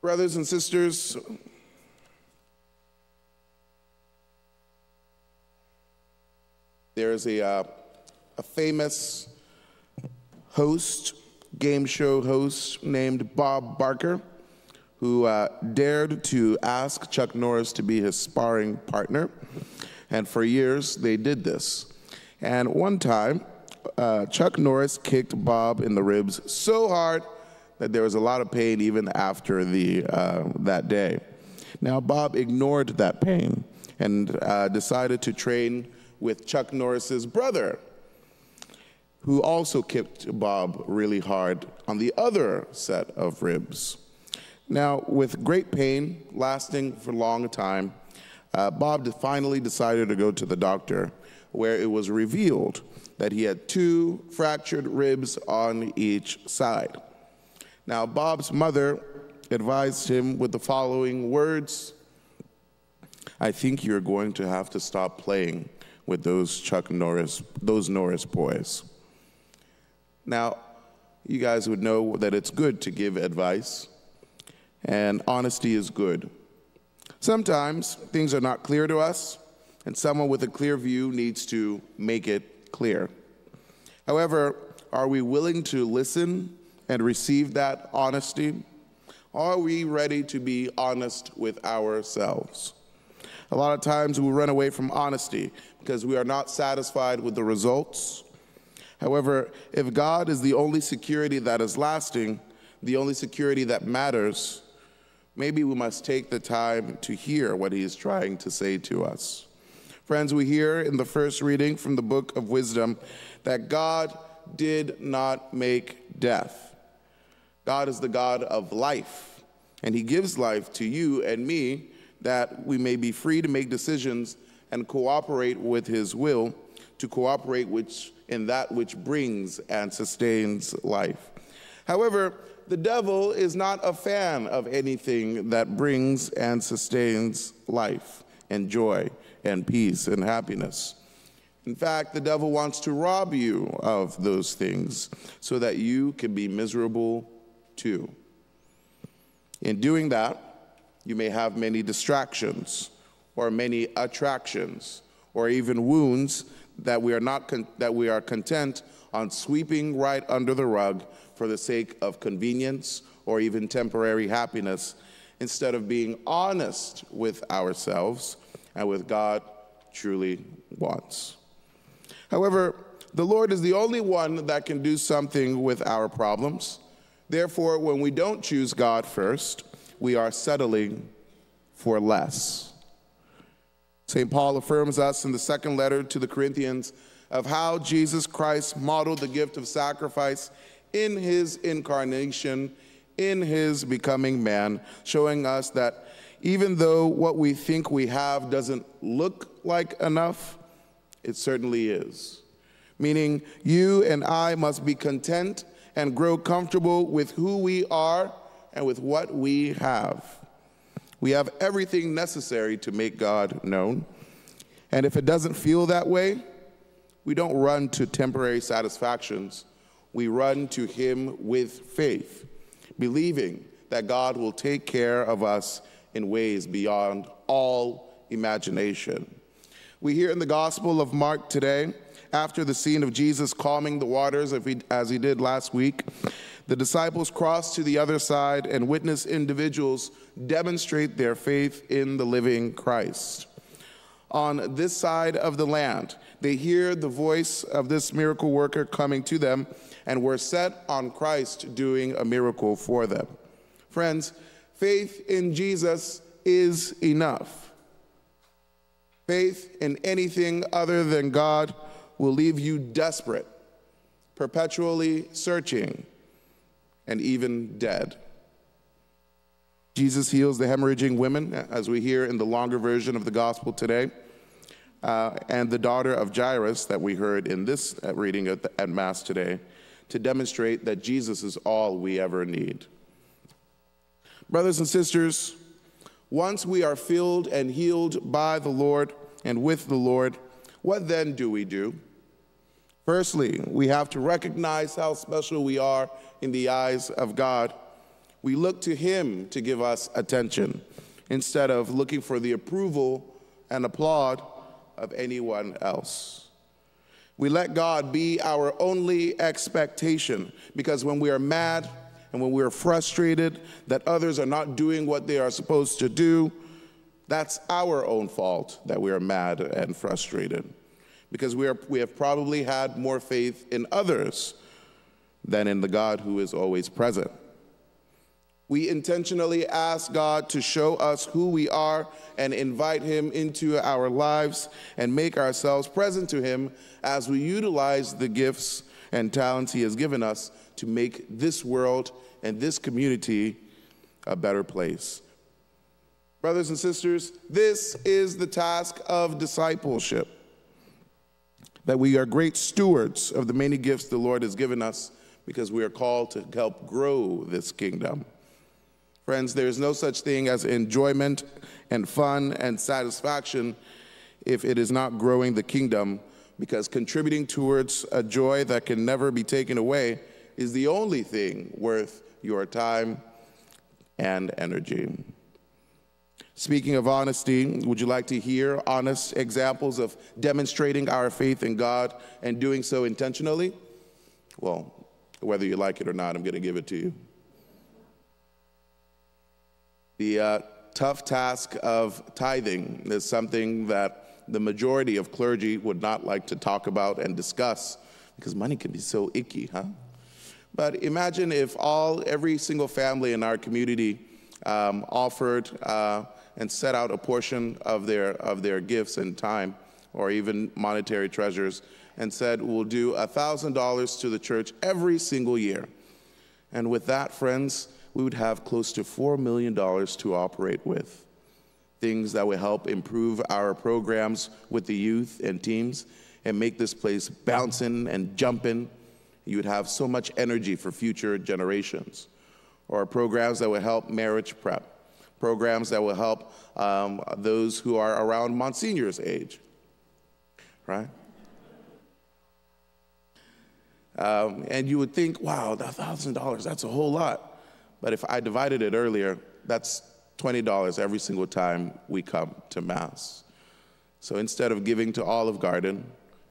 Brothers and sisters, there's a famous host, game show host named Bob Barker, who dared to ask Chuck Norris to be his sparring partner. And for years, they did this. And one time, Chuck Norris kicked Bob in the ribs so hard that there was a lot of pain even after that day. Now, Bob ignored that pain and decided to train with Chuck Norris's brother, who also kicked Bob really hard on the other set of ribs. Now, with great pain lasting for a long time, Bob finally decided to go to the doctor, where it was revealed that he had 2 fractured ribs on each side. Now, Bob's mother advised him with the following words: "I think you're going to have to stop playing with those Norris boys." Now, you guys would know that it's good to give advice, and honesty is good. Sometimes things are not clear to us, and someone with a clear view needs to make it clear. However, are we willing to listen and receive that honesty? Are we ready to be honest with ourselves? A lot of times we run away from honesty because we are not satisfied with the results. However, if God is the only security that is lasting, the only security that matters, maybe we must take the time to hear what he is trying to say to us. Friends, we hear in the first reading from the book of Wisdom that God did not make death. God is the God of life, and he gives life to you and me that we may be free to make decisions and cooperate with his will, to cooperate in that which brings and sustains life. However, the devil is not a fan of anything that brings and sustains life and joy and peace and happiness. In fact, the devil wants to rob you of those things so that you can be miserable too. In doing that, you may have many distractions or many attractions or even wounds that we are content on sweeping right under the rug for the sake of convenience or even temporary happiness, instead of being honest with ourselves and with God truly wants. However, the Lord is the only one that can do something with our problems. Therefore, when we don't choose God first, we are settling for less. St. Paul affirms us in the second letter to the Corinthians of how Jesus Christ modeled the gift of sacrifice in his incarnation, in his becoming man, showing us that even though what we think we have doesn't look like enough, it certainly is. Meaning, you and I must be content and grow comfortable with who we are and with what we have. We have everything necessary to make God known. And if it doesn't feel that way, we don't run to temporary satisfactions. We run to him with faith, believing that God will take care of us in ways beyond all imagination. We hear in the Gospel of Mark today, after the scene of Jesus calming the waters as he did last week, the disciples cross to the other side and witness individuals demonstrate their faith in the living Christ. On this side of the land, they hear the voice of this miracle worker coming to them and were set on Christ doing a miracle for them. Friends, faith in Jesus is enough. Faith in anything other than God will leave you desperate, perpetually searching, and even dead. Jesus heals the hemorrhaging women, as we hear in the longer version of the gospel today, and the daughter of Jairus that we heard in this reading at Mass today, to demonstrate that Jesus is all we ever need. Brothers and sisters, once we are filled and healed by the Lord and with the Lord, what then do we do? Firstly, we have to recognize how special we are in the eyes of God. We look to him to give us attention instead of looking for the approval and applaud of anyone else. We let God be our only expectation, because when we are mad and when we are frustrated that others are not doing what they are supposed to do, that's our own fault that we are mad and frustrated, because we have probably had more faith in others than in the God who is always present. We intentionally ask God to show us who we are and invite him into our lives and make ourselves present to him as we utilize the gifts and talents he has given us to make this world and this community a better place. Brothers and sisters, this is the task of discipleship, that we are great stewards of the many gifts the Lord has given us because we are called to help grow this kingdom. Friends, there is no such thing as enjoyment and fun and satisfaction if it is not growing the kingdom, because contributing towards a joy that can never be taken away is the only thing worth your time and energy. Speaking of honesty, would you like to hear honest examples of demonstrating our faith in God and doing so intentionally? Well, whether you like it or not, I'm going to give it to you. The tough task of tithing is something that the majority of clergy would not like to talk about and discuss, because money can be so icky, huh? But imagine if every single family in our community offered and set out a portion of their gifts and time, or even monetary treasures, and said, we'll do $1,000 to the church every single year. And with that, friends, we would have close to $4 million to operate with. Things that would help improve our programs with the youth and teams and make this place bouncing and jumping. You would have so much energy for future generations. Or programs that would help marriage prep. Programs that will help those who are around Monsignor's age, right? And you would think, wow, $1,000, that's a whole lot. But if I divided it earlier, that's $20 every single time we come to Mass. So instead of giving to Olive Garden,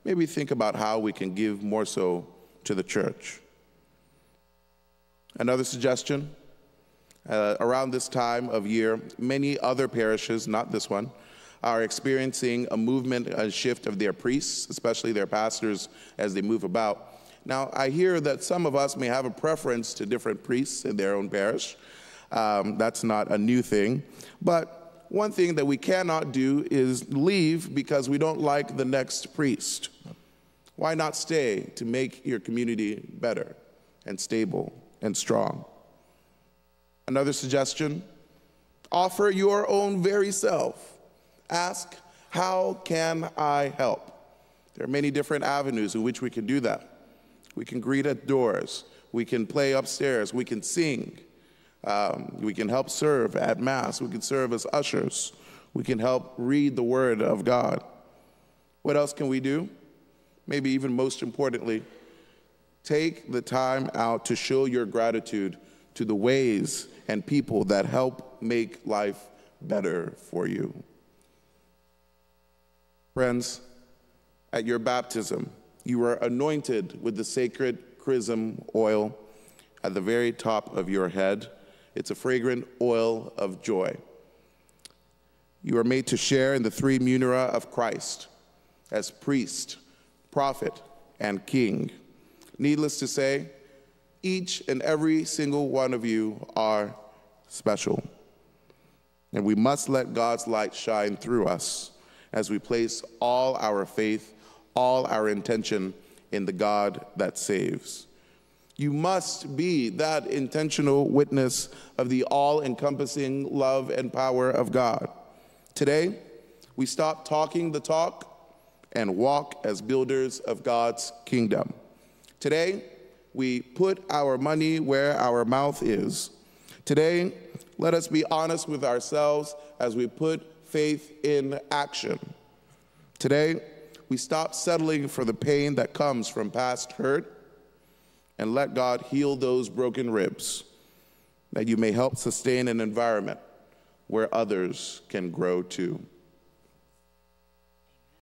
maybe think about how we can give more so to the church. Another suggestion, around this time of year, many other parishes, not this one, are experiencing a movement, a shift of their priests, especially their pastors, as they move about. Now, I hear that some of us may have a preference to different priests in their own parish. That's not a new thing. But one thing that we cannot do is leave because we don't like the next priest. Why not stay to make your community better and stable and strong? Another suggestion, offer your own very self. Ask, how can I help? There are many different avenues in which we can do that. We can greet at doors. We can play upstairs. We can sing. We can help serve at Mass. We can serve as ushers. We can help read the Word of God. What else can we do? Maybe even most importantly, take the time out to show your gratitude to the ways and people that help make life better for you. Friends, at your baptism, you were anointed with the sacred chrism oil at the very top of your head. It's a fragrant oil of joy. You are made to share in the three munera of Christ as priest, prophet, and king. Needless to say, each and every single one of you are special. And we must let God's light shine through us as we place all our faith, all our intention in the God that saves. You must be that intentional witness of the all-encompassing love and power of God. Today, we stop talking the talk and walk as builders of God's kingdom. Today, we put our money where our mouth is. Today, let us be honest with ourselves as we put faith in action. Today, we stop settling for the pain that comes from past hurt and let God heal those broken ribs. that you may help sustain an environment where others can grow too.